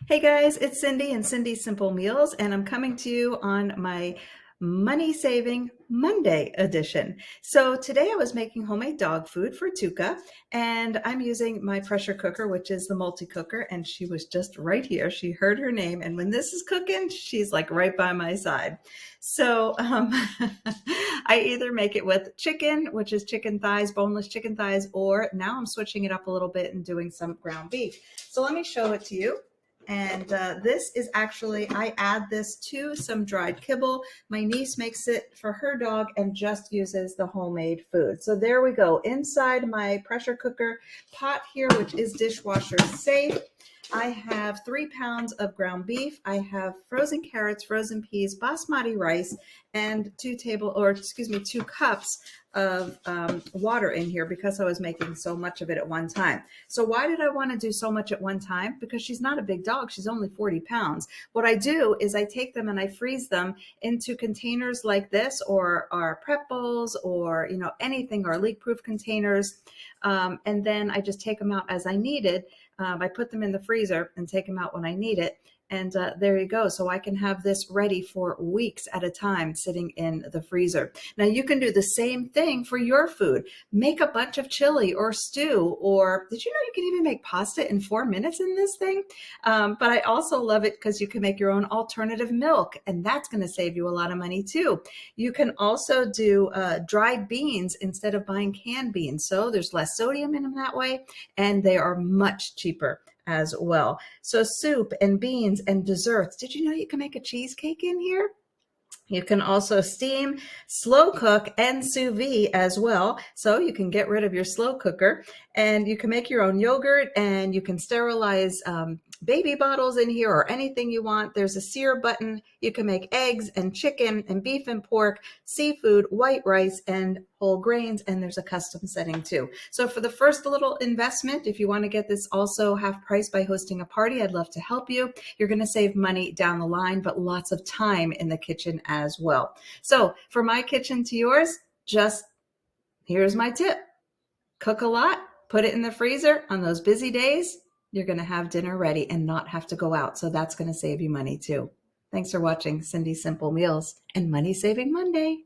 Hey guys, it's Cindy and Cindy's Simple Meals, and I'm coming to you on my Money Saving Monday edition. So today I was making homemade dog food for Tuka, and I'm using my pressure cooker, which is the multi-cooker, and she was just right here. She heard her name, and when this is cooking, she's like right by my side. So I either make it with chicken, which is chicken thighs, boneless chicken thighs, or now I'm switching it up a little bit and doing some ground beef. So let me show it to you. And this is actually, I add this to some dried kibble. My niece makes it for her dog and just uses the homemade food. So there we go. Inside my pressure cooker pot here, which is dishwasher safe, I have 3 pounds of ground beef. I have frozen carrots, frozen peas, basmati rice, and 2 cups of water in here because I was making so much of it at one time. So why did I want to do so much at one time? Because she's not a big dog. She's only 40 pounds. What I do is I take them and I freeze them into containers like this, or our prep bowls, or anything, or leak-proof containers. And then I just take them out as I need it. I put them in the freezer and take them out when I need it. And there you go. So I can have this ready for weeks at a time sitting in the freezer. Now you can do the same thing for your food. Make a bunch of chili or stew, or did you know you can even make pasta in 4 minutes in this thing? But I also love it because you can make your own alternative milk, and that's going to save you a lot of money too. You can also do dried beans instead of buying canned beans. So there's less sodium in them that way, and they are much cheaper as well. So soup and beans and desserts. Did you know you can make a cheesecake in here? You can also steam, slow cook, and sous vide as well. So you can get rid of your slow cooker, and you can make your own yogurt, and you can sterilize baby bottles in here, or anything you want. There's a sear button. You can make eggs and chicken and beef and pork, seafood, white rice, and whole grains, and there's a custom setting too. So for the first little investment, if you want to get this also half price by hosting a party, I'd love to help you. You're going to save money down the line, but lots of time in the kitchen as well. So for my kitchen to yours, just here's my tip. Cook a lot, put it in the freezer. On those busy days, you're going to have dinner ready and not have to go out. So that's going to save you money too. Thanks for watching Cindy's Simple Meals and Money Saving Monday.